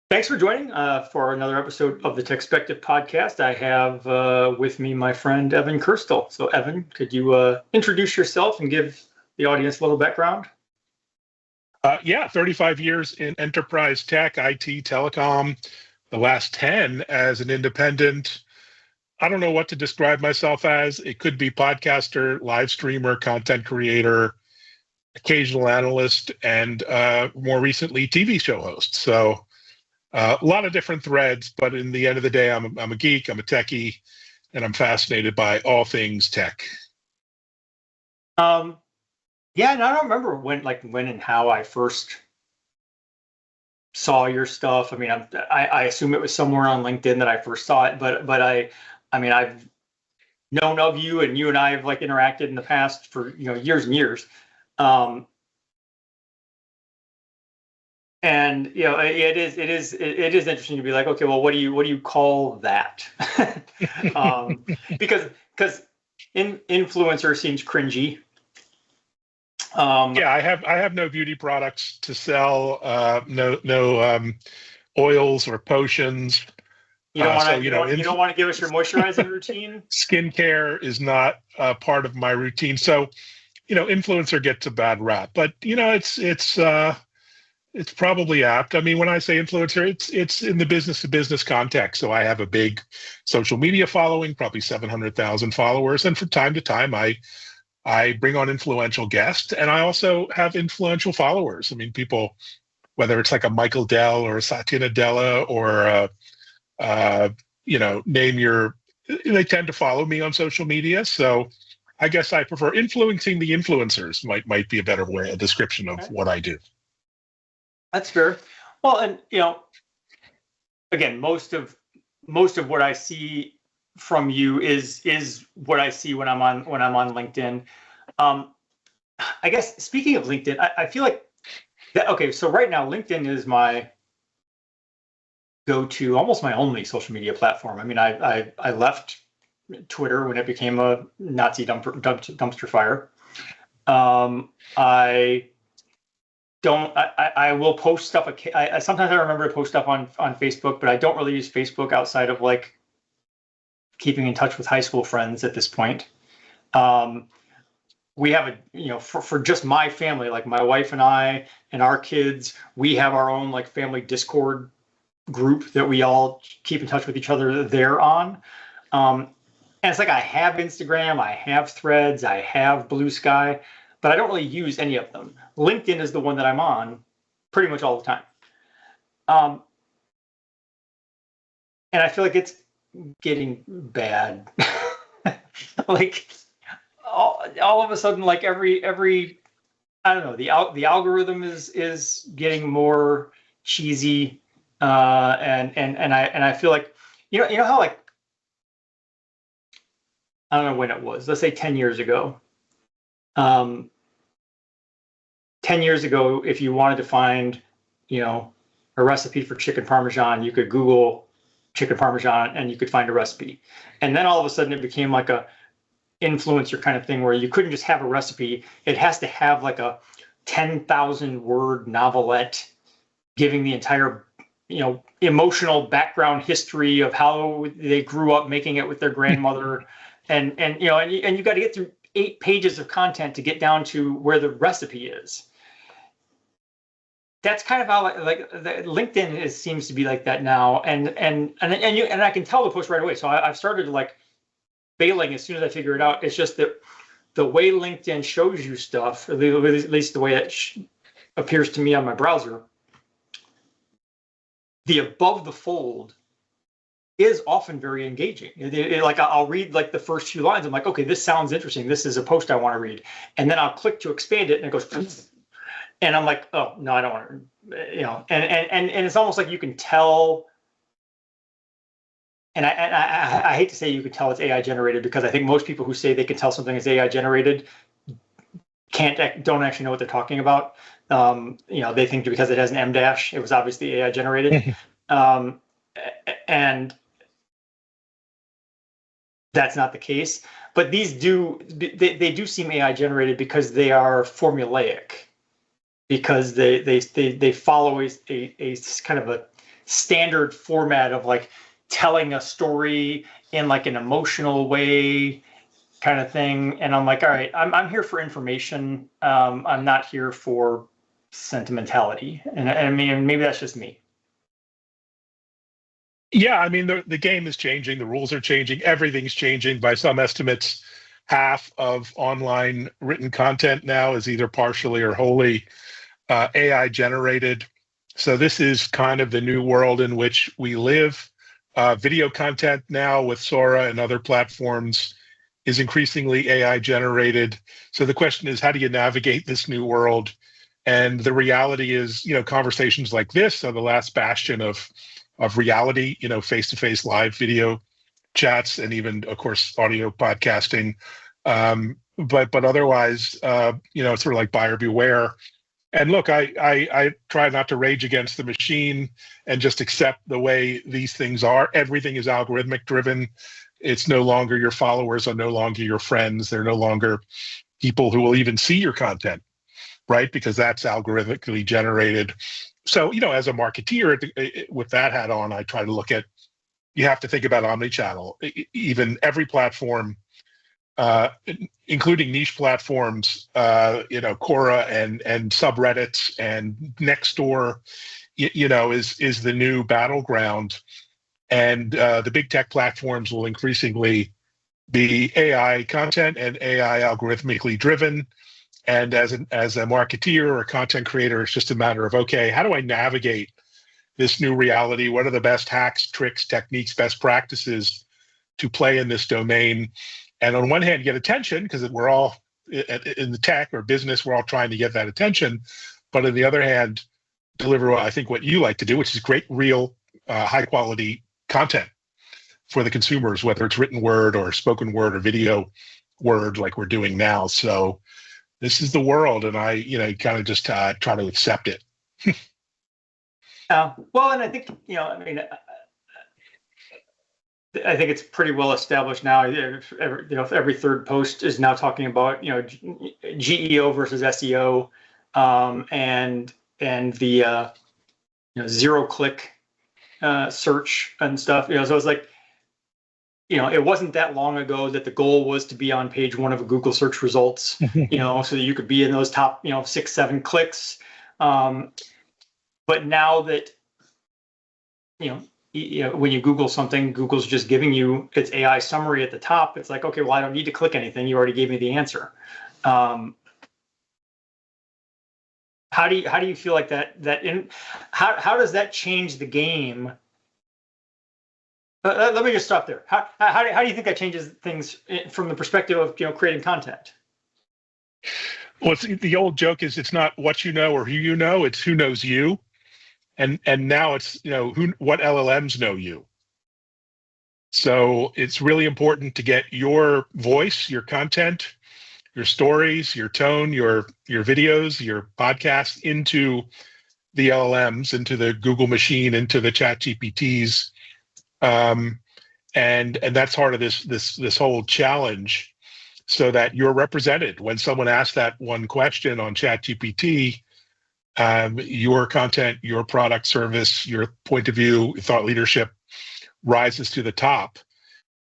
Thanks for joining for another episode of the TechSpective Podcast. I have with me my friend Evan Kirstel. So, Evan, could you introduce yourself and give the audience a little background? 35 years in enterprise tech, IT, telecom, the last 10 as an independent. I don't know what to describe myself as. It could be podcaster, live streamer, content creator, occasional analyst, and more recently, TV show host. So a lot of different threads, but in the end of the day, I'm a geek, I'm a techie, and I'm fascinated by all things tech. Yeah, and I don't remember when and how I first saw your stuff. I mean, I assume it was somewhere on LinkedIn that I first saw it, but I've known of you, and you and I have interacted in the past for years and years. And it is interesting to be like, okay, well, what do you call that? Because influencer seems cringy. I have no beauty products to sell, no oils or potions. You don't want to give us your moisturizing routine? Skincare is not part of my routine. So, influencer gets a bad rap, but it's probably apt. I mean, when I say influencer, it's in the business to business context. So I have a big social media following, probably 700,000 followers, and from time to time I bring on influential guests, and I also have influential followers. I mean, people, whether it's like a Michael Dell or a Satya Nadella or they tend to follow me on social media. So I guess I prefer influencing the influencers. Might be a better way, a description of what I do. That's fair. Well, and again, most of what I see from you is what I see when I'm on LinkedIn. I guess speaking of LinkedIn, I feel like that. Okay, so right now LinkedIn is my go-to, almost my only social media platform. I mean, I left Twitter when it became a Nazi dumpster fire. I will post stuff. Sometimes I remember to post stuff on Facebook, but I don't really use Facebook outside of keeping in touch with high school friends at this point. We have for just my family, like my wife and I and our kids, we have our own family Discord group that we all keep in touch with each other there on. And it's I have Instagram, I have Threads, I have Blue Sky, but I don't really use any of them. LinkedIn is the one that I'm on pretty much all the time. And I feel like it's getting bad. All of a sudden, every I don't know, the algorithm is getting more cheesy, and I feel like how I don't know when it was. Let's say 10 years ago. 10 years ago, if you wanted to find, a recipe for chicken Parmesan, you could Google chicken Parmesan and you could find a recipe. And then all of a sudden it became a influencer kind of thing where you couldn't just have a recipe. It has to have a 10,000 word novelette giving the entire, emotional background history of how they grew up making it with their grandmother. and you got to get through 8 pages of content to get down to where the recipe is. That's kind of how LinkedIn seems to be like that now, and I can tell the push right away. So I've started bailing as soon as I figure it out. It's just that the way LinkedIn shows you stuff, at least the way it appears to me on my browser, the above the fold is often very engaging. I'll read the first few lines. I'm like, okay, this sounds interesting. This is a post I want to read, and then I'll click to expand it, and it goes. And I'm like, oh no, I don't want to, and it's almost like you can tell. And I hate to say you can tell it's AI generated, because I think most people who say they can tell something is AI generated don't actually know what they're talking about. They think because it has an M dash, it was obviously AI generated, and that's not the case. But these they do seem AI generated because they are formulaic. Because they follow a kind of a standard format of like telling a story in like an emotional way kind of thing. And I'm like, all right, I'm here for information. I'm not here for sentimentality. And I mean, maybe that's just me. Yeah, I mean, the game is changing, the rules are changing, everything's changing. By some estimates, half of online written content now is either partially or wholly AI generated. So this is kind of the new world in which we live. Video content now with Sora and other platforms is increasingly AI generated. So the question is, how do you navigate this new world? And the reality is, conversations like this are the last bastion of reality, face-to-face live video chats, and even, of course, audio podcasting. But otherwise, it's sort of like buyer beware. And look, I try not to rage against the machine and just accept the way these things are. Everything is algorithmic driven. It's no longer your followers are no longer your friends. They're no longer people who will even see your content, right? Because that's algorithmically generated. So, as a marketeer with that hat on, I try to look at, you have to think about omnichannel. Even every platform, including niche platforms, Quora and subreddits and Nextdoor, is the new battleground. And the big tech platforms will increasingly be AI content and AI algorithmically driven. And as a marketeer or a content creator, it's just a matter of, okay, how do I navigate this new reality? What are the best hacks, tricks, techniques, best practices to play in this domain? And on one hand, get attention, because we're all in the tech or business, we're all trying to get that attention. But on the other hand, deliver, I think, what you like to do, which is great, real, high quality content for the consumers, whether it's written word or spoken word or video word like we're doing now. So this is the world, and I, kind of just try to accept it. Well, and I think, I think it's pretty well established now. Every third post is now talking about, GEO versus SEO, and the zero click search and stuff. So it's like, it wasn't that long ago that the goal was to be on page one of a Google search results, so that you could be in those top, 6, 7 clicks. But now that, when you Google something, Google's just giving you its AI summary at the top. It's like, okay, well, I don't need to click anything. You already gave me the answer. How do you feel like how does that change the game? Let me just stop there. How do you think that changes things from the perspective of creating content? Well, the old joke is, it's not what you know or who you know, it's who knows you. And now it's, what LLMs know you. So it's really important to get your voice, your content, your stories, your tone, your videos, your podcasts into the LLMs, into the Google machine, into the Chat GPTs. And that's part of this whole challenge, so that you're represented when someone asks that one question on Chat GPT. Your content, your product, service, your point of view, thought leadership rises to the top.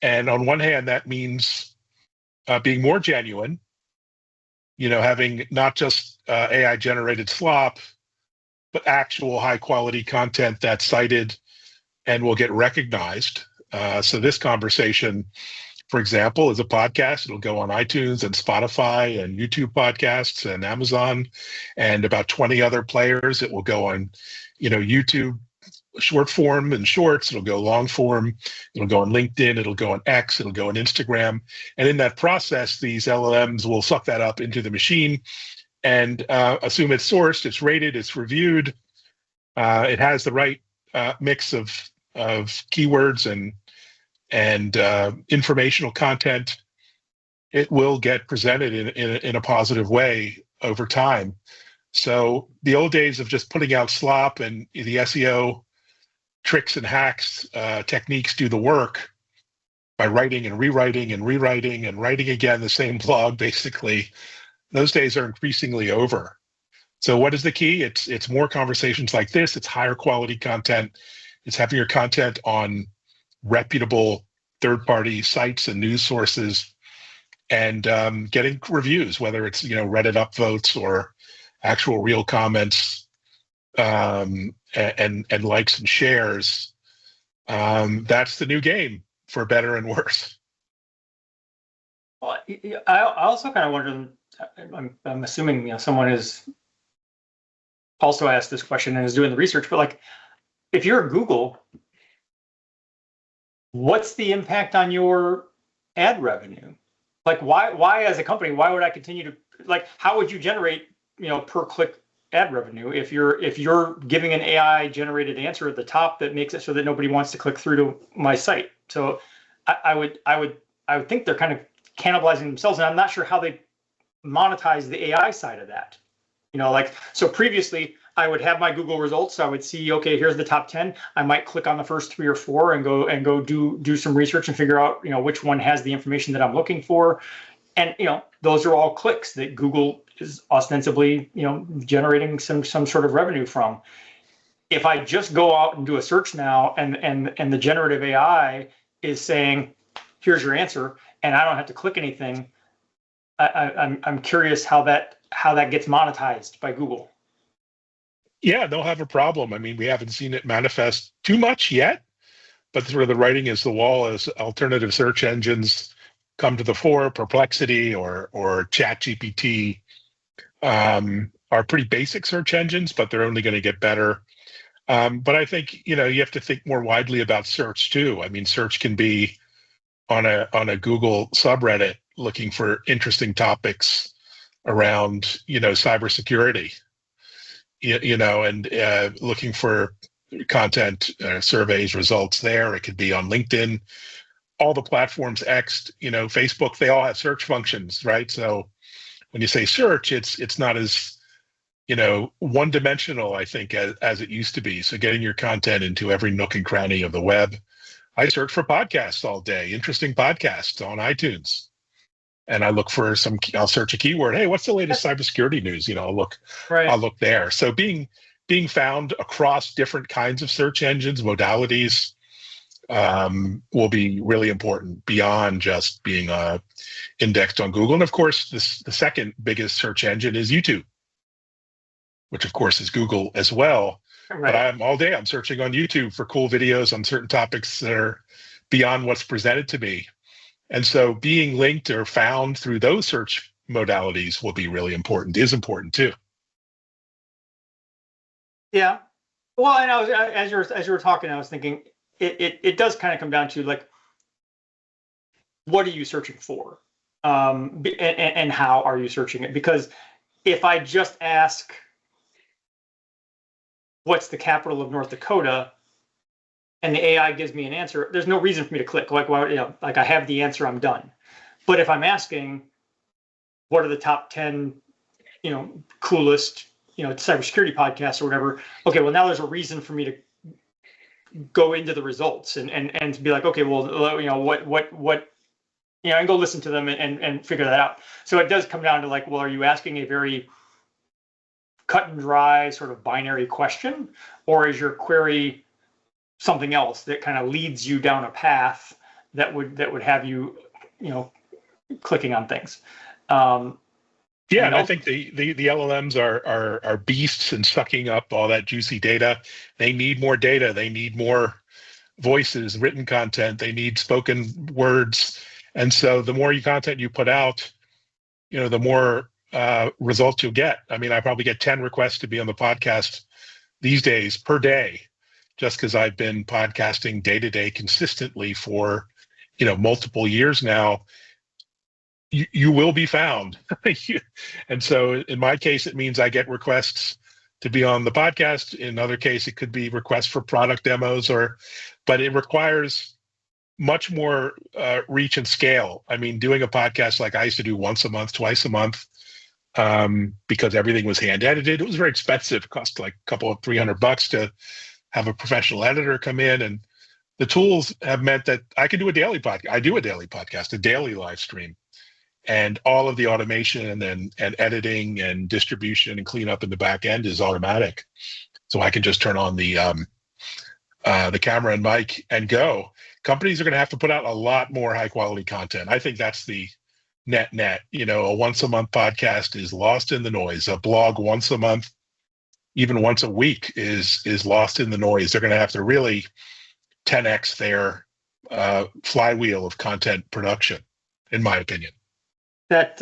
And on one hand, that means being more genuine, having not just AI generated slop, but actual high quality content that's cited and will get recognized. So this conversation, for example, is a podcast. It'll go on iTunes and Spotify and YouTube podcasts and Amazon and about 20 other players. It will go on, YouTube short form and shorts. It'll go long form. It'll go on LinkedIn. It'll go on X. It'll go on Instagram. And in that process, these LLMs will suck that up into the machine and assume it's sourced, it's rated, it's reviewed. It has the right mix of keywords and informational content. It will get presented in a positive way over time. So the old days of just putting out slop and the SEO tricks and hacks, techniques do the work by writing and rewriting and rewriting and writing again the same blog, basically. Those days are increasingly over. So what is the key? It's more conversations like this. It's higher quality content. It's having your content on reputable third-party sites and news sources, and getting reviews, whether it's Reddit upvotes or actual real comments, and likes and shares. That's the new game, for better and worse. Well, I also kind of wonder. I'm assuming someone is also asked this question and is doing the research, but like, if you're at Google, what's the impact on your ad revenue? Like, why as a company, why would I continue to, like, how would you generate, per click ad revenue if you're giving an AI generated answer at the top that makes it so that nobody wants to click through to my site? So I would think they're kind of cannibalizing themselves, and I'm not sure how they monetize the AI side of that. So previously I would have my Google results. So I would see, okay, here's the top 10. I might click on the first 3 or 4 and go do some research and figure out, which one has the information that I'm looking for. And, those are all clicks that Google is ostensibly, generating some sort of revenue from. If I just go out and do a search now and the generative AI is saying, here's your answer, and I don't have to click anything, I'm curious how that gets monetized by Google. Yeah, they'll have a problem. I mean, we haven't seen it manifest too much yet, but sort of the writing is the wall as alternative search engines come to the fore. Perplexity or ChatGPT are pretty basic search engines, but they're only going to get better. But I think you have to think more widely about search too. I mean, search can be on a Google subreddit looking for interesting topics around cybersecurity, and looking for content, surveys, results there. It could be on LinkedIn. All the platforms, X, Facebook, they all have search functions, right? So when you say search, it's not as one-dimensional, I think, as it used to be. So getting your content into every nook and cranny of the web. I search for podcasts all day, interesting podcasts on iTunes. And I look for I'll search a keyword. Hey, what's the latest cybersecurity news? I'll look there. So being found across different kinds of search engines, modalities, will be really important beyond just being indexed on Google. And of course, the second biggest search engine is YouTube, which of course is Google as well. Right. But I'm searching on YouTube for cool videos on certain topics that are beyond what's presented to me. And so being linked or found through those search modalities will be really important, is important too. Yeah. Well, and as you were talking, I was thinking it does kind of come down to, like, what are you searching for? And how are you searching it? Because if I just ask, what's the capital of North Dakota, and the AI gives me an answer, there's no reason for me to click. Like, I have the answer, I'm done. But if I'm asking, what are the top 10, coolest, cybersecurity podcasts or whatever, okay, well, now there's a reason for me to go into the results and to be like, okay, well, what, and go listen to them and figure that out. So it does come down to, like, well, are you asking a very cut and dry sort of binary question, or is your query something else that kind of leads you down a path that would have you, clicking on things? Yeah, and I think the LLMs are beasts in sucking up all that juicy data. They need more data. They need more voices, written content. They need spoken words. And so the more content you put out, the more results you'll get. I mean, I probably get 10 requests to be on the podcast these days per day, just because I've been podcasting day to day consistently for, multiple years now. You will be found. And so in my case, it means I get requests to be on the podcast. In other case, it could be requests for product demos, but it requires much more reach and scale. I mean, doing a podcast like I used to do once a month, twice a month, because everything was hand edited. It was very expensive. It cost like a couple of $300 to have a professional editor come in. And the tools have meant that I can do a daily podcast. I do a daily podcast, a daily live stream. And all of the automation and editing and distribution and cleanup in the back end is automatic. So I can just turn on the the camera and mic and go. Companies are going to have to put out a lot more high quality content. I think that's the net. A once a month podcast is lost in the noise. A blog once a month, even once a week, is lost in the noise. They're going to have to really 10x their flywheel of content production, in my opinion. That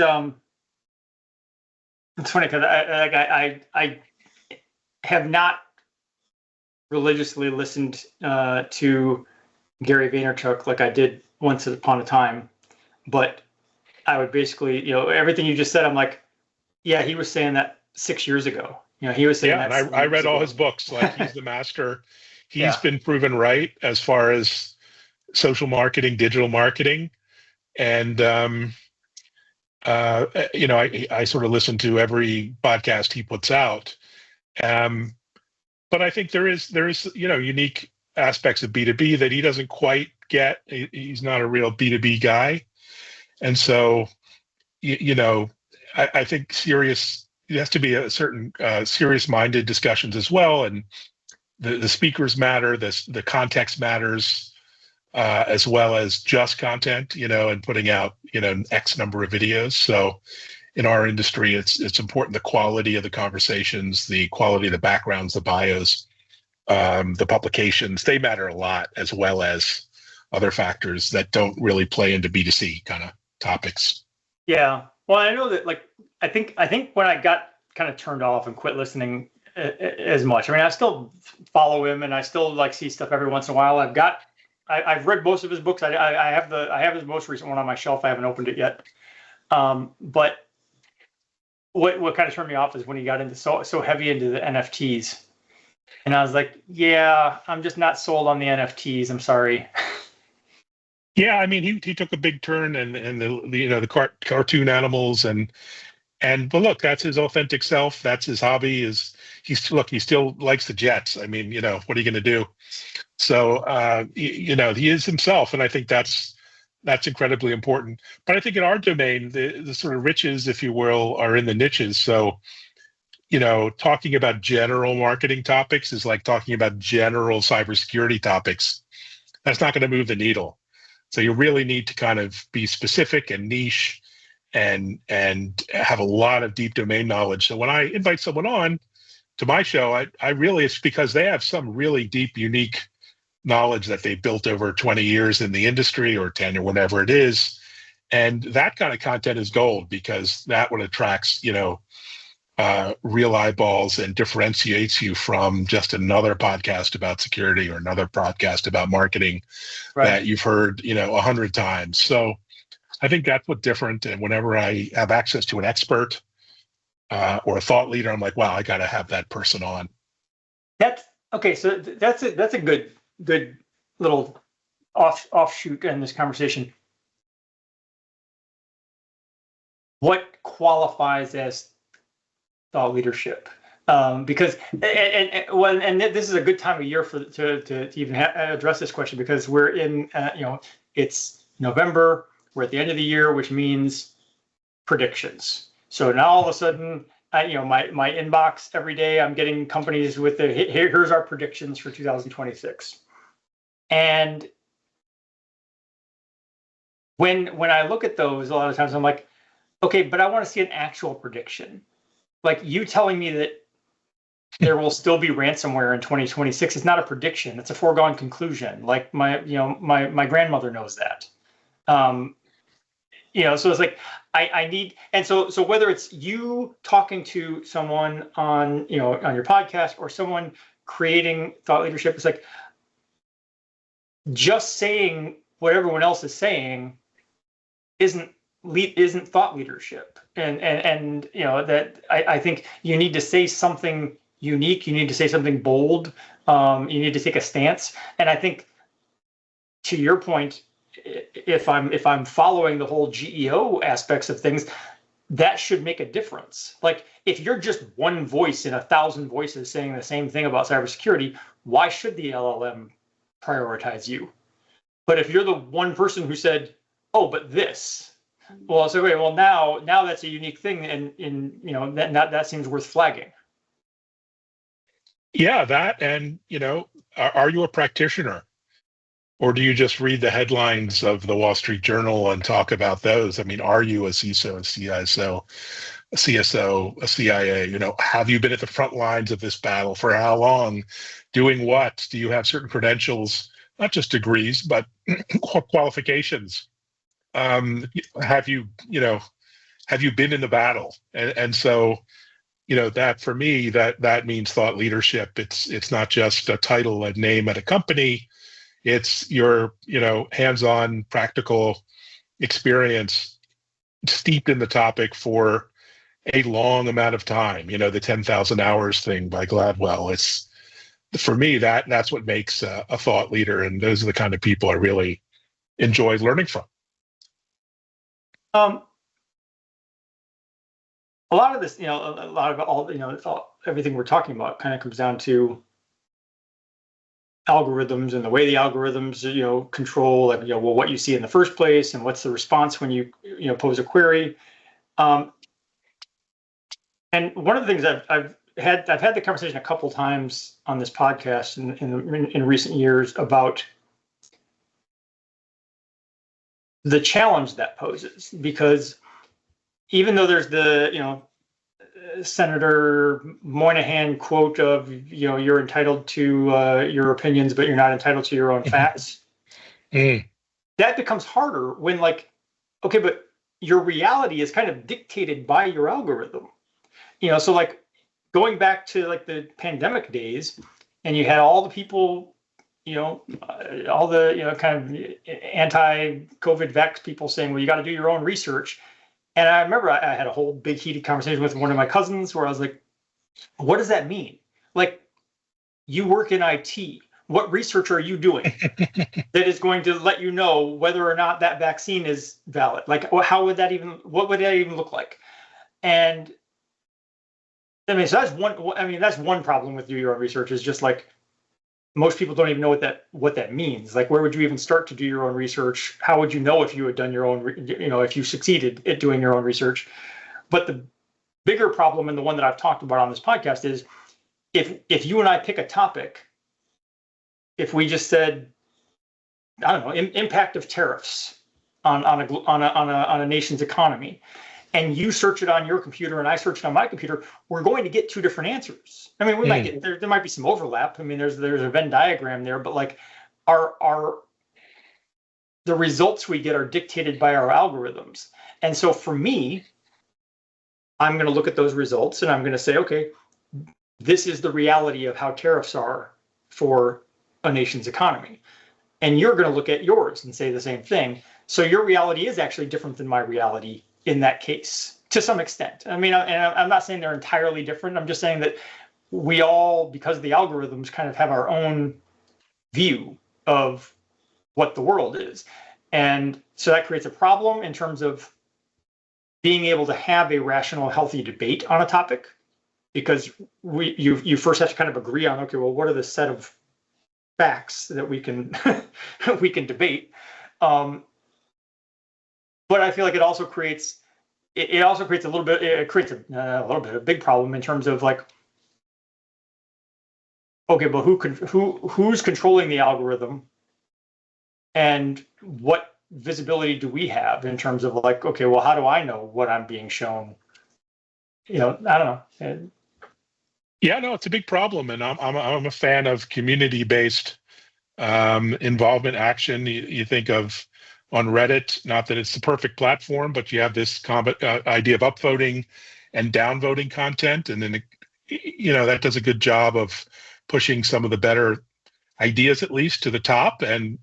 it's funny because I have not religiously listened to Gary Vaynerchuk like I did once upon a time, but I would basically, everything you just said, I'm like, yeah, he was saying that 6 years ago. He was saying that. And I read all his books. Like, he's the master. He's been proven right as far as social marketing, digital marketing, and I sort of listen to every podcast he puts out. But I think there is unique aspects of B2B that he doesn't quite get. He's not a real B2B guy. And so, I think it has to be a certain serious-minded discussions as well. And the speakers matter, the context matters, as well as just content, and putting out, X number of videos. So in our industry, it's important, the quality of the conversations, the quality of the backgrounds, the bios, the publications, they matter a lot, as well as other factors that don't really play into B2C kind of topics. Yeah. Well, I know that, I think when I got kind of turned off and quit listening as much, I mean, I still follow him and I still see stuff every once in a while. I've read most of his books. I have his most recent one on my shelf. I haven't opened it yet. But what kind of turned me off is when he got into so heavy into the NFTs. And I was like, yeah, I'm just not sold on the NFTs. I'm sorry. Yeah, I mean, he took a big turn, and the cartoon animals but look, that's his authentic self. That's his hobby. He still likes the Jets. I mean, what are you going to do? So he is himself, and I think that's incredibly important. But I think in our domain, the sort of riches, if you will, are in the niches. So talking about general marketing topics is like talking about general cybersecurity topics. That's not going to move the needle. So you really need to kind of be specific and niche and have a lot of deep domain knowledge. So when I invite someone on to my show, I really, it's because they have some really deep, unique knowledge that they built over 20 years in the industry, or 10, or whatever it is. And that kind of content is gold, because that what attracts, real eyeballs and differentiates you from just another podcast about security or another podcast about marketing that you've heard, 100 times. So I think that's what's different. And whenever I have access to an expert or a thought leader, I'm like, wow, I got to have that person on. That's okay. So that's a good little offshoot in this conversation. What qualifies as thought leadership? Because and this is a good time of year to even address this question, because we're in it's November, we're at the end of the year, which means predictions. So now all of a sudden, my inbox every day, I'm getting companies with here's our predictions for 2026. And when I look at those, a lot of times I'm like, okay, but I want to see an actual prediction. Like, you telling me that there will still be ransomware in 2026. It's not a prediction. It's a foregone conclusion. Like, my grandmother knows that. So it's like, I need, and so whether it's you talking to someone on your podcast, or someone creating thought leadership, it's like, just saying what everyone else is saying isn't thought leadership. And that I think you need to say something unique. You need to say something bold. You need to take a stance. And I think, to your point, if I'm following the whole GEO aspects of things, that should make a difference. Like, if you're just one voice in 1,000 voices saying the same thing about cybersecurity, why should the LLM prioritize you? But if you're the one person who said, oh, but this, well, so okay, well, now that's a unique thing, and that seems worth flagging. Yeah, that, and are you a practitioner? Or do you just read the headlines of the Wall Street Journal and talk about those? I mean, are you a CISO, a CISO, a CSO, a CIA? Have you been at the front lines of this battle? For how long? Doing what? Do you have certain credentials, not just degrees, but qualifications? Have you been in the battle? And so, that for me, that means thought leadership. It's not just a title, a name at a company. It's your, hands-on practical experience steeped in the topic for a long amount of time. The 10,000 hours thing by Gladwell. It's, for me, that's what makes a thought leader, and those are the kind of people I really enjoy learning from. A lot of this, a lot of everything we're talking about kind of comes down to algorithms and the way the algorithms, control, what you see in the first place and what's the response when you, pose a query. And one of the things I've had the conversation a couple times on this podcast in recent years about the challenge that poses, because even though there's the, Senator Moynihan quote of, you're entitled to your opinions, but you're not entitled to your own facts. That becomes harder when, okay, but your reality is kind of dictated by your algorithm. So going back to the pandemic days, and you had all the people, all the, kind of anti-COVID vax people saying, well, you got to do your own research. And I remember I had a whole big heated conversation with one of my cousins where I was like, what does that mean? You work in IT. What research are you doing that is going to let you know whether or not that vaccine is valid? What would that even look like? And so that's one problem with doing your own research, is just most people don't even know what that means. Where would you even start to do your own research? How would you know if you had done your own, if you succeeded at doing your own research? But the bigger problem, and the one that I've talked about on this podcast, is if you and I pick a topic, if we just said, I don't know, impact of tariffs on a nation's economy, and you search it on your computer and I search it on my computer, we're going to get two different answers. I mean, we might get there might be some overlap. I mean, there's a Venn diagram there, but the results we get are dictated by our algorithms. And so for me, I'm going to look at those results and I'm going to say, okay, this is the reality of how tariffs are for a nation's economy. And you're going to look at yours and say the same thing. So your reality is actually different than my reality in that case, to some extent. I mean, and I'm not saying they're entirely different. I'm just saying that we all, because of the algorithms, kind of have our own view of what the world is. And so that creates a problem in terms of being able to have a rational, healthy debate on a topic, because you first have to kind of agree on, okay, well, what are the set of facts that we can we can debate. But I feel like it also creates a little bit of a big problem in terms of okay, but who's controlling the algorithm, and what visibility do we have in terms of okay, well, how do I know what I'm being shown? I don't know. Yeah, no, it's a big problem, and I'm a fan of community-based involvement action. You think of on Reddit, not that it's the perfect platform, but you have this idea of upvoting and downvoting content, and then that does a good job of pushing some of the better ideas, at least, to the top, and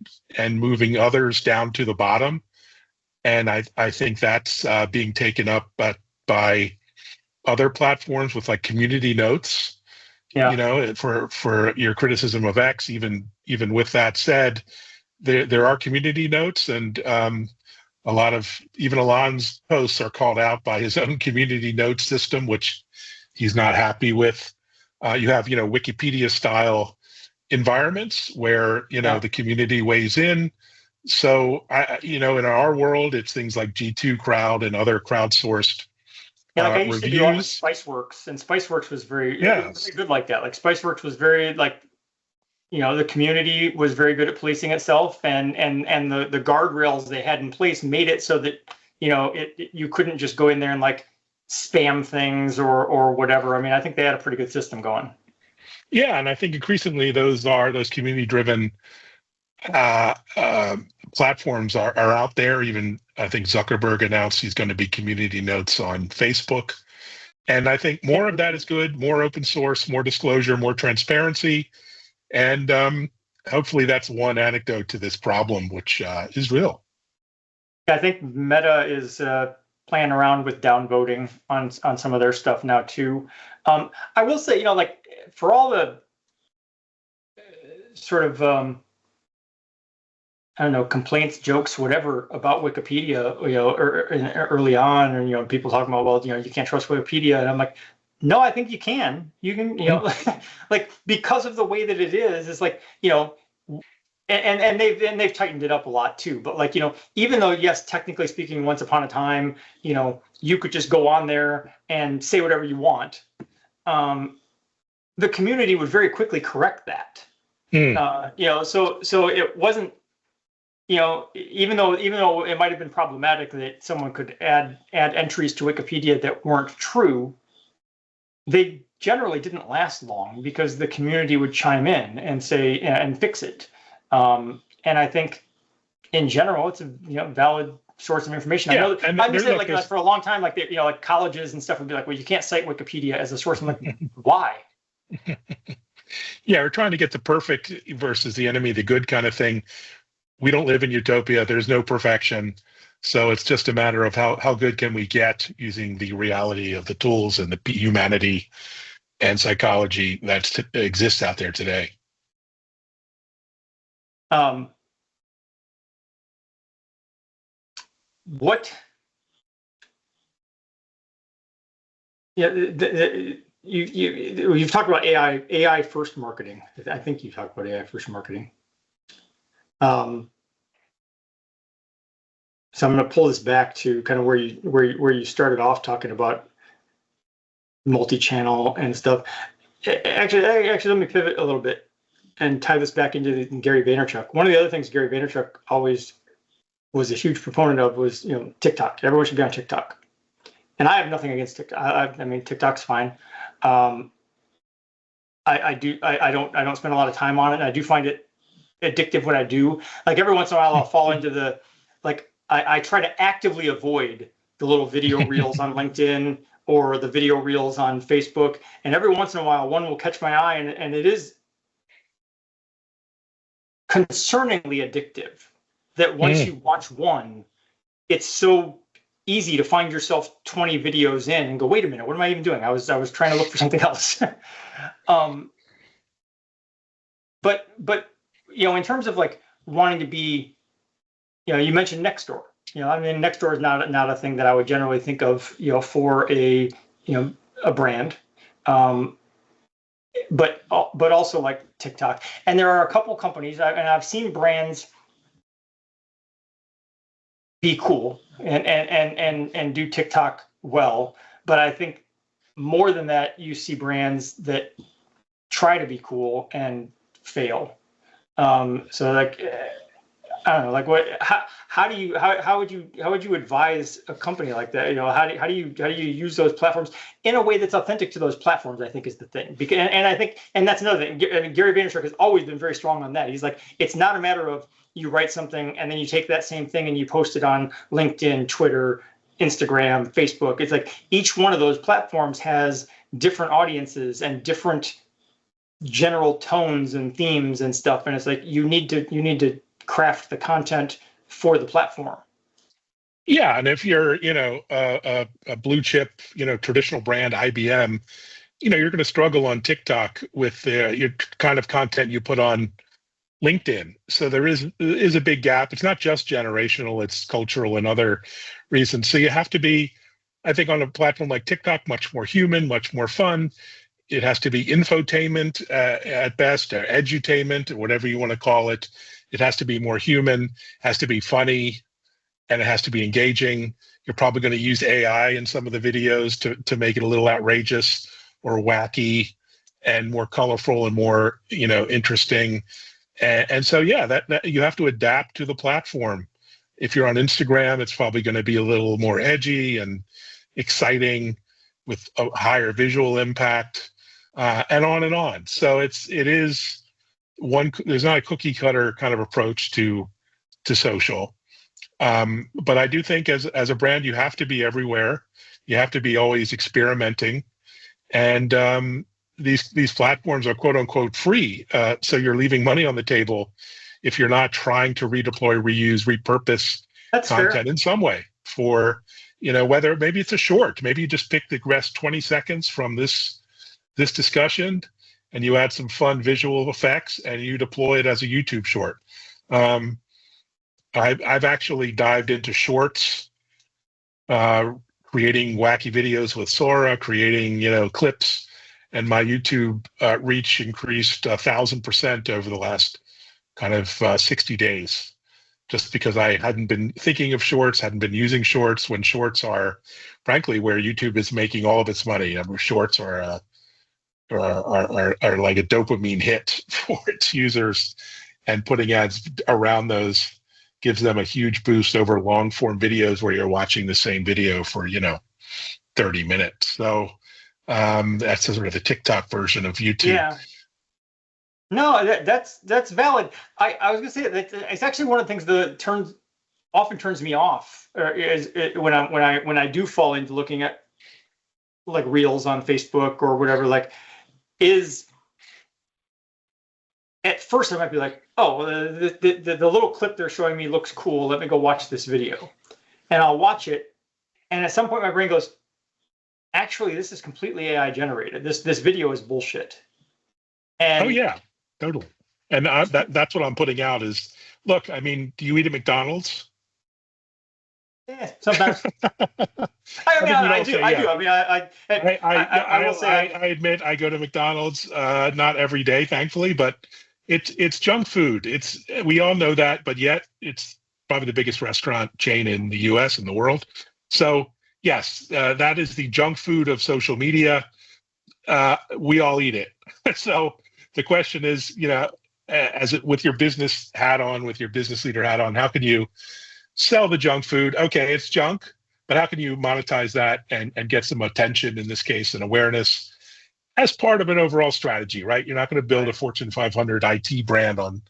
moving others down to the bottom. And I think that's being taken up by other platforms with community notes. Yeah. For your criticism of X, even with that said, there are community notes, and a lot of even Elon's posts are called out by his own community note system, which he's not happy with. You have Wikipedia style environments where the community weighs in. So in our world, it's things like G2 Crowd and other crowdsourced Yeah, like I used to do a lot with reviews. Spiceworks, and Spiceworks was very, it was Yes. very good like that. Like Spiceworks was very like, the community was very good at policing itself, and the guardrails they had in place made it so that you couldn't just go in there and like spam things or whatever. I mean, I think they had a pretty good system going. Yeah, and I think increasingly those community-driven platforms are out there. Even I think Zuckerberg announced he's going to be community notes on Facebook. And I think more of that is good, more open source, more disclosure, more transparency. And hopefully that's one anecdote to this problem, which is real. I think Meta is playing around with downvoting on some of their stuff now too. I will say, like for all the sort of I don't know, complaints, jokes, whatever about Wikipedia, early on, and people talking about, well, you can't trust Wikipedia, and I'm like, no, I think you can. You can, like because of the way that it is, it's like, and they've tightened it up a lot too. But like, even though, yes, technically speaking, once upon a time, you could just go on there and say whatever you want. The community would very quickly correct that. So it wasn't, even though it might have been problematic that someone could add entries to Wikipedia that weren't true, they generally didn't last long because the community would chime in and say and fix it. And I think in general, it's a valid source of information. Yeah, I know that, I just like for a long time, like like colleges and stuff would be like, well, you can't cite Wikipedia as a source. I'm like, why? Yeah, we're trying to get the perfect versus the enemy, the good kind of thing. We don't live in utopia. There's no perfection. So it's just a matter of how good can we get using the reality of the tools and the humanity and psychology that exists out there today. You've talked about AI first marketing. I think you talked about AI first marketing. So I'm going to pull this back to kind of where you started off talking about multi-channel and stuff. Actually, let me pivot a little bit and tie this back into Gary Vaynerchuk. One of the other things Gary Vaynerchuk always was a huge proponent of was TikTok. Everyone should be on TikTok, and I have nothing against TikTok. I mean, TikTok's fine. I don't spend a lot of time on it. I do find it addictive when I do. Like every once in a while, I'll fall into the I try to actively avoid the little video reels on LinkedIn or the video reels on Facebook. And every once in a while, one will catch my eye, and it is concerningly addictive that once you watch one, it's so easy to find yourself 20 videos in and go, wait a minute, what am I even doing? I was trying to look for something else. But in terms of like wanting to be, you mentioned Nextdoor. I mean, Nextdoor is not a thing that I would generally think of, for a brand. But also like TikTok. And there are a couple companies, and I've seen brands be cool and do TikTok well. But I think more than that, you see brands that try to be cool and fail. So like, I don't know, like how would you advise a company like that? How do you use those platforms in a way that's authentic to those platforms? I think is the thing. And I think, and that's another thing. And Gary Vaynerchuk has always been very strong on that. He's like, it's not a matter of you write something and then you take that same thing and you post it on LinkedIn, Twitter, Instagram, Facebook. It's like each one of those platforms has different audiences and different general tones and themes and stuff. And it's like you need to craft the content for the platform. Yeah, and if you're, a blue chip, traditional brand, IBM, you're going to struggle on TikTok with your kind of content you put on LinkedIn. So there is a big gap. It's not just generational; it's cultural and other reasons. So you have to be, I think, on a platform like TikTok, much more human, much more fun. It has to be infotainment at best, or edutainment, or whatever you want to call it. It has to be more human, has to be funny, and it has to be engaging. You're probably going to use AI in some of the videos to make it a little outrageous or wacky and more colorful and more, interesting. And so, yeah, that you have to adapt to the platform. If you're on Instagram, it's probably going to be a little more edgy and exciting with a higher visual impact, and on and on. So it is there's not a cookie cutter kind of approach to social. But I do think as a brand, you have to be everywhere. You have to be always experimenting. And these platforms are quote unquote free. So you're leaving money on the table if you're not trying to redeploy, reuse, repurpose That's content fair. in some way for, whether maybe it's a short, maybe you just pick the rest 20 seconds from this discussion and you add some fun visual effects and you deploy it as a YouTube short. I've actually dived into shorts, creating wacky videos with Sora, creating, clips, and my YouTube reach increased 1,000% over the last kind of 60 days, just because I hadn't been thinking of shorts, hadn't been using shorts when shorts are, frankly, where YouTube is making all of its money. Shorts are like a dopamine hit for its users, and putting ads around those gives them a huge boost over long form videos where you're watching the same video for 30 minutes. So that's sort of the TikTok version of YouTube. Yeah. No, that's valid. I was gonna say that it's actually one of the things that often turns me off, when I do fall into looking at like reels on Facebook or whatever. Like, is at first I might be like, oh, the little clip they're showing me looks cool. Let me go watch this video, and I'll watch it, and at some point my brain goes, actually, this is completely AI generated. This video is bullshit. And oh yeah, totally. And that's what I'm putting out is, look, I mean, do you eat at McDonald's? yeah, sometimes. I do. I mean, I will say I admit I go to McDonald's not every day, thankfully, but it's junk food. We all know that, but yet it's probably the biggest restaurant chain in the U.S. and the world. So yes, that is the junk food of social media. We all eat it. So the question is, with your business hat on, with your business leader hat on, how can you sell the junk food? Okay, it's junk, but how can you monetize that and get some attention, in this case, and awareness as part of an overall strategy, right? You're not going to build a Fortune 500 IT brand on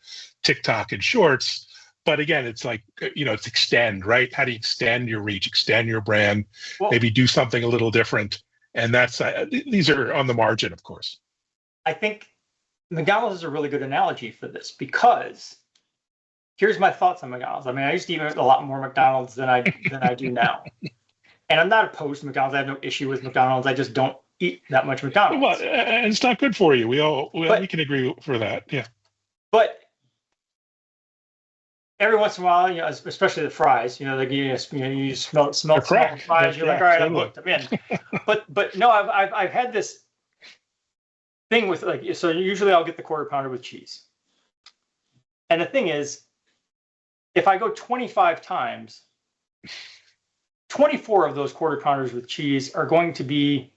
TikTok and Shorts. But again, it's like, it's extend, right? How do you extend your reach, extend your brand, maybe do something a little different? And that's these are on the margin, of course. I think McDonald's is a really good analogy for this, because here's my thoughts on McDonald's. I mean, I used to eat a lot more McDonald's than I do now. And I'm not opposed to McDonald's. I have no issue with McDonald's. I just don't eat that much McDonald's. Well, and it's not good for you. We can agree for that. Yeah. But every once in a while, especially the fries, you smell the fries. You're like, all right, I'm hooked. I'm in. But no, I've had this thing with, like, so usually I'll get the quarter pounder with cheese. And the thing is, if I go 25 times, 24 of those quarter pounders with cheese are going to be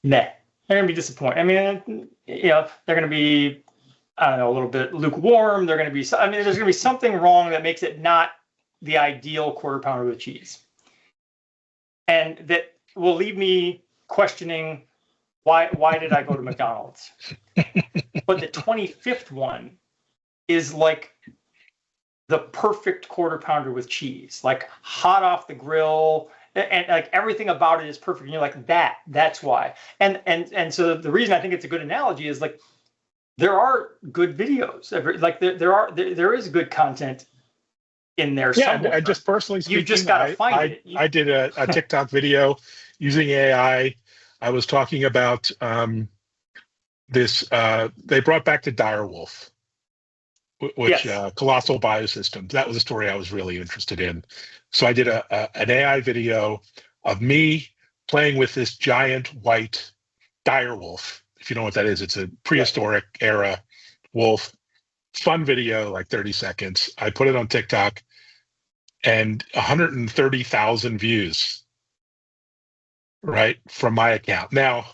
meh. They're going to be disappointing. I mean, they're going to be, I don't know, a little bit lukewarm. There's going to be something wrong that makes it not the ideal quarter pounder with cheese. And that will leave me questioning, why did I go to McDonald's? But the 25th one is like the perfect quarter pounder with cheese, like hot off the grill, and like everything about it is perfect. And you're like, that's why. And so the reason I think it's a good analogy is, like, there are good videos. Like there is good content in there. Yeah, somewhere. and just personally speaking, you just gotta find it. I did a TikTok video using AI. I was talking about this. They brought back the direwolf, which Yes. Colossal Biosystems. That was a story I was really interested in. So I did an AI video of me playing with this giant white direwolf. If you know what that is, it's a prehistoric era wolf. Fun video, like 30 seconds. I put it on TikTok. and 130,000 views, right, from my account. Now,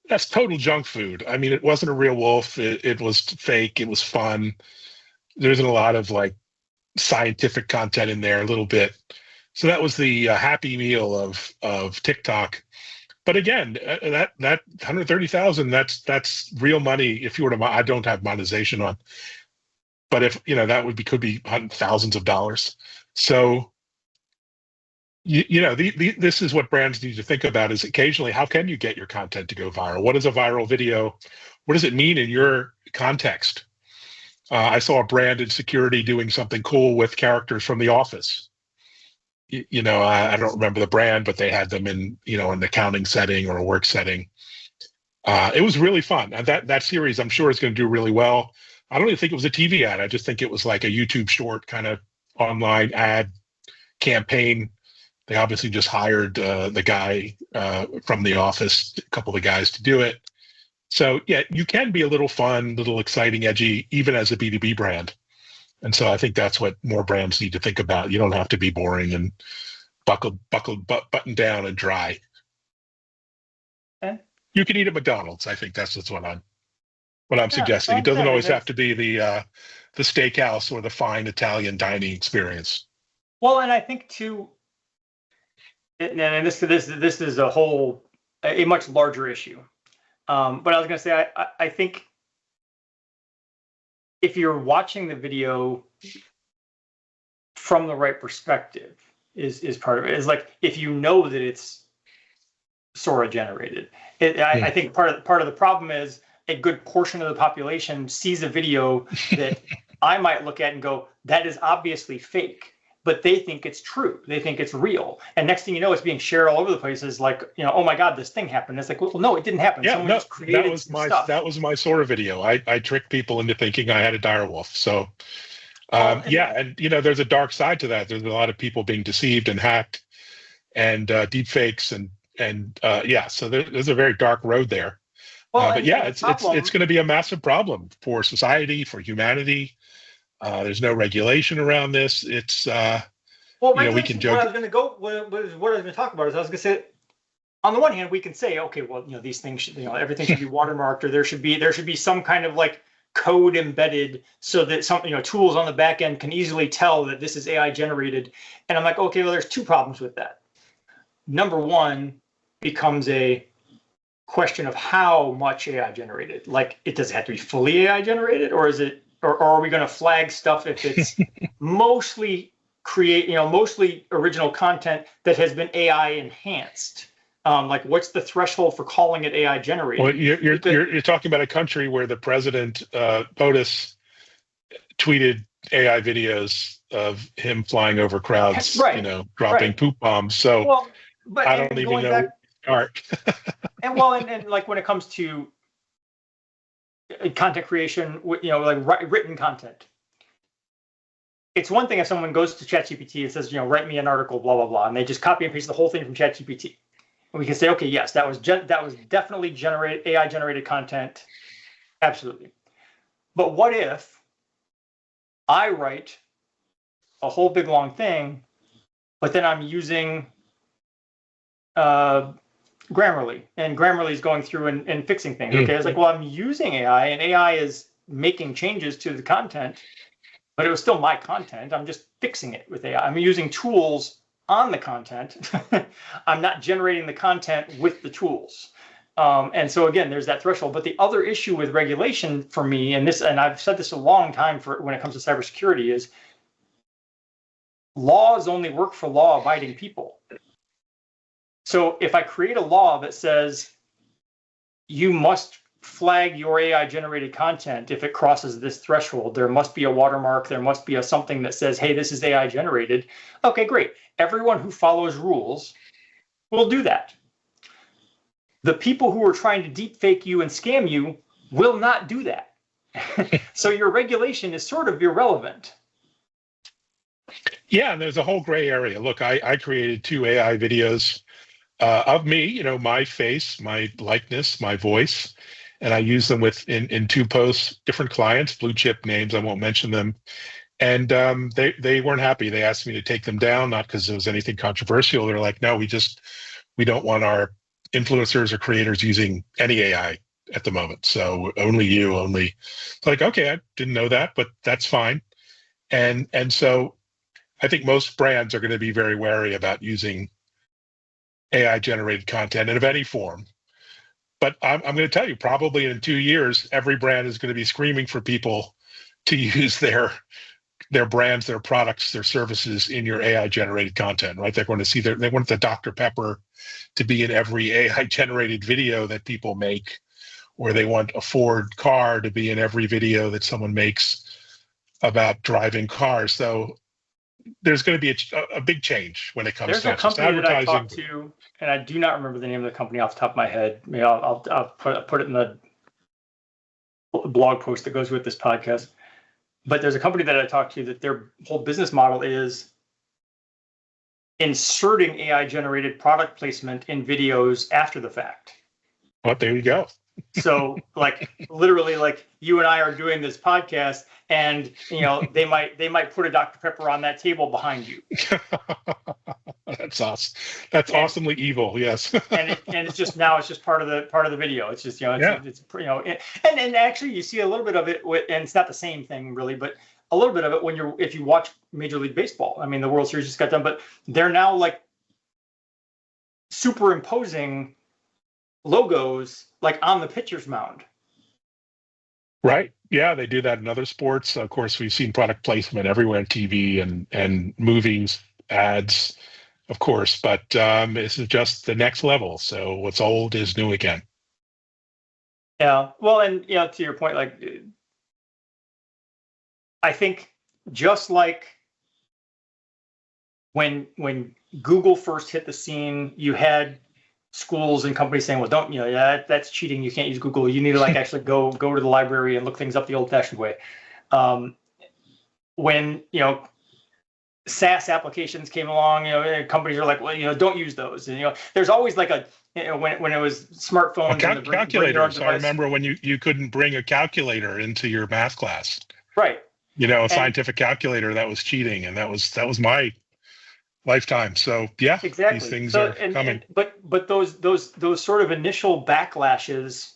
that's total junk food. I mean, it wasn't a real wolf. It was fake. It was fun. There isn't a lot of like scientific content in there, a little bit. So that was the happy meal of TikTok. But again, that 130,000, that's real money. If you were to, I don't have monetization on, but if that could be thousands of dollars. So this is what brands need to think about: is occasionally, how can you get your content to go viral? What is a viral video? What does it mean in your context? I saw a brand in security doing something cool with characters from The Office. I don't remember the brand, but they had them in an accounting setting or a work setting. It was really fun. And that series, I'm sure, is going to do really well. I don't even think it was a TV ad. I just think it was like a YouTube short kind of online ad campaign. They obviously just hired the guy from The Office, a couple of the guys, to do it. So yeah, you can be a little fun, little exciting, edgy, even as a B2B brand. And so I think that's what more brands need to think about. You don't have to be boring and button down and dry. Okay. You can eat at McDonald's. I think that's what I'm suggesting. It doesn't always have to be the steakhouse or the fine Italian dining experience. Well, and I think too, and this is a much larger issue. But I was going to say, I think if you're watching the video from the right perspective is part of it. Is like, if you know that it's Sora generated. I think part of the problem is a good portion of the population sees a video that I might look at and go, that is obviously fake, but they think it's true. They think it's real. And next thing you know, it's being shared all over the place. It's like, oh my God, this thing happened. It's like, well, no, it didn't happen. Yeah, Someone just created stuff. That was my Sora video. I tricked people into thinking I had a direwolf. So there's a dark side to that. There's a lot of people being deceived and hacked and deep fakes and so there's a very dark road there. Well, but yeah, it's going to be a massive problem for society, for humanity. There's no regulation around this. It's we can joke. What I was going to talk about is I was going to say, on the one hand, we can say, okay, well, these things should, everything should be watermarked, or there should be some kind of like code embedded so that some tools on the back end can easily tell that this is AI generated. And I'm like, okay, well, there's two problems with that. Number one becomes a question of how much AI generated. Like, does it have to be fully AI generated, or is it? Or are we going to flag stuff if it's mostly mostly original content that has been AI enhanced? Like, what's the threshold for calling it AI generated? Well, you're talking about a country where the president, POTUS, tweeted AI videos of him flying over crowds, dropping poop bombs. So I don't even know art. and like when it comes to content creation, like written content, it's one thing if someone goes to ChatGPT and says, write me an article, blah blah blah, and they just copy and paste the whole thing from ChatGPT, and we can say, okay, yes, that was definitely AI generated content, absolutely. But what if I write a whole big long thing, but then I'm using Grammarly, and Grammarly is going through and fixing things. Okay, it's like, well, I'm using AI, and AI is making changes to the content, but it was still my content. I'm just fixing it with AI. I'm using tools on the content. I'm not generating the content with the tools. And so again, there's that threshold. But the other issue with regulation for me, and I've said this a long time for when it comes to cybersecurity, is laws only work for law-abiding people. So if I create a law that says you must flag your AI generated content if it crosses this threshold, there must be a watermark, there must be something that says, hey, this is AI generated. Okay, great. Everyone who follows rules will do that. The people who are trying to deep fake you and scam you will not do that. So your regulation is sort of irrelevant. Yeah, and there's a whole gray area. Look, I created 2 AI videos of me, my face, my likeness, my voice, and I use them in 2 posts, different clients, blue chip names, I won't mention them. And they weren't happy. They asked me to take them down, not because it was anything controversial. They're like, no, we don't want our influencers or creators using any AI at the moment. So only. It's like, okay, I didn't know that, but that's fine. And so I think most brands are going to be very wary about using AI generated content and of any form. But I'm going to tell you, probably in 2 years, every brand is going to be screaming for people to use their brands, their products, their services in your AI generated content, right? They're going to see they want the Dr. Pepper to be in every AI generated video that people make, or they want a Ford car to be in every video that someone makes about driving cars. So there's going to be a big change when it comes There's to a company that I talked advertising. to, and I do not remember the name of the company off the top of my head. Maybe I'll put it in the blog post that goes with this podcast. But there's a company that I talked to that their whole business model is inserting AI generated product placement in videos after the fact. Well, there you go. So like literally like you and I are doing this podcast and they might put a Dr. Pepper on that table behind you. That's awesome. That's awesomely evil. Yes. and it's just part of the video. It's just and actually you see a little bit of it and it's not the same thing really, but a little bit of it if you watch Major League Baseball. I mean, the World Series just got done, but they're now like superimposing logos like on the pitcher's mound. Right. Yeah, they do that in other sports. Of course, we've seen product placement everywhere on TV and movies, ads, of course. But this is just the next level. So what's old is new again. Yeah. Well, and to your point, like I think just like when Google first hit the scene, you had schools and companies saying, well, don't, that's cheating. You can't use Google. You need to like actually go to the library and look things up the old fashioned way. When, SaaS applications came along, companies are like, well, don't use those. And, there's always like when it was smartphones and the calculators. I remember when you couldn't bring a calculator into your math class. Right. A scientific calculator, that was cheating. And that was my lifetime. So yeah, exactly. These things are coming. But those sort of initial backlashes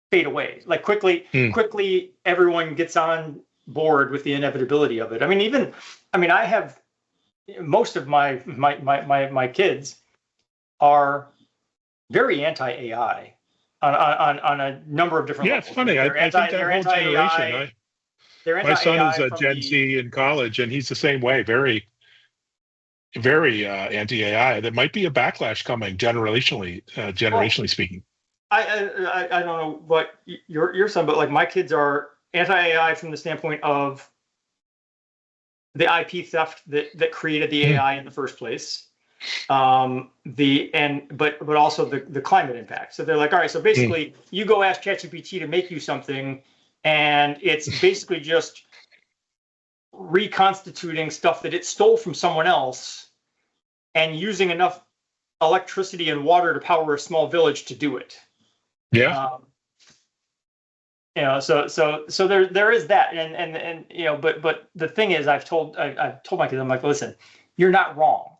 fade away. Like quickly everyone gets on board with the inevitability of it. I have most of my kids are very anti-AI on a number of different levels. It's funny. I think that whole generation. My son is a Gen Z in college, and he's the same way. Very anti-AI. There might be a backlash coming generationally speaking. I don't know what your son, but like my kids are anti-AI from the standpoint of the IP theft that created the AI in the first place. But also the climate impact. So they're like, all right, so basically you go ask ChatGPT to make you something, and it's basically just reconstituting stuff that it stole from someone else and using enough electricity and water to power a small village to do it. Yeah. So there is that, and but the thing is, I've told my kids, I'm like, listen, you're not wrong.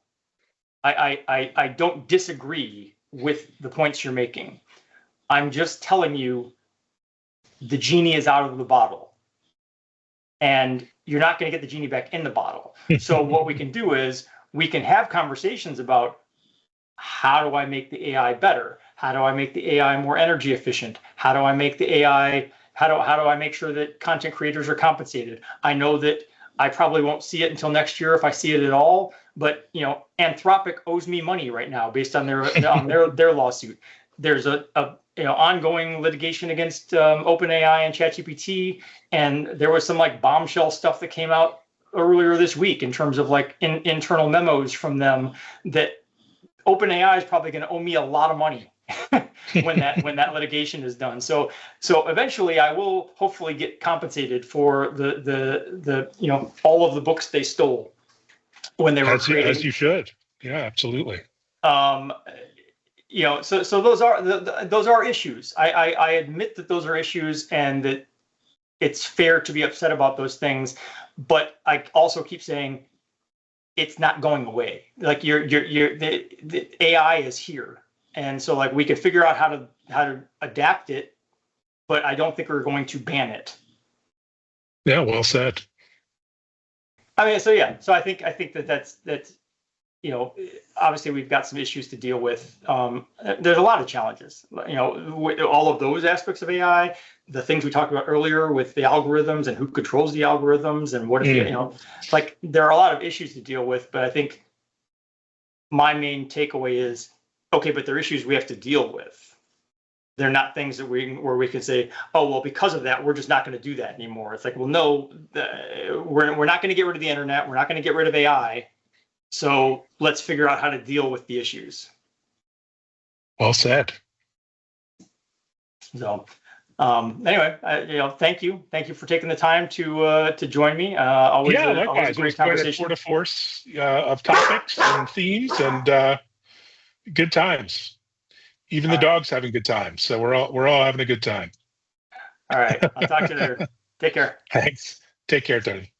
I don't disagree with the points you're making. I'm just telling you the genie is out of the bottle. And you're not going to get the genie back in the bottle. So what we can do is we can have conversations about how do I make the AI better? How do I make the AI more energy efficient? How do I make the AI, how do I make sure that content creators are compensated? I know that I probably won't see it until next year if I see it at all, but Anthropic owes me money right now based on their lawsuit. There's a ongoing litigation against OpenAI and ChatGPT, and there was some like bombshell stuff that came out earlier this week in terms of like internal memos from them that OpenAI is probably going to owe me a lot of money when that litigation is done. So eventually I will hopefully get compensated for the all of the books they stole when they were creating. As you should. Yeah, absolutely. So those are issues. I admit that those are issues, and that it's fair to be upset about those things, but I also keep saying it's not going away. Like the AI is here, and so like we can figure out how to adapt it, but I don't think we're going to ban it. Yeah, well said. I mean, so yeah, so I think that's obviously we've got some issues to deal with. There's a lot of challenges, with all of those aspects of AI, the things we talked about earlier with the algorithms and who controls the algorithms and what if, like there are a lot of issues to deal with, but I think my main takeaway is, okay, but they're issues we have to deal with. They're not things that where we can say, oh, well, because of that, we're just not going to do that anymore. It's like, well, no, we're not going to get rid of the internet. We're not going to get rid of AI. So let's figure out how to deal with the issues. Well said. So anyway, thank you for taking the time to join me. Always likewise. A great conversation. Tour de force of topics and themes and good times. Even the dog's having good times, so we're all having a good time. All right, I'll talk to you later. Take care. Thanks. Take care, Tony.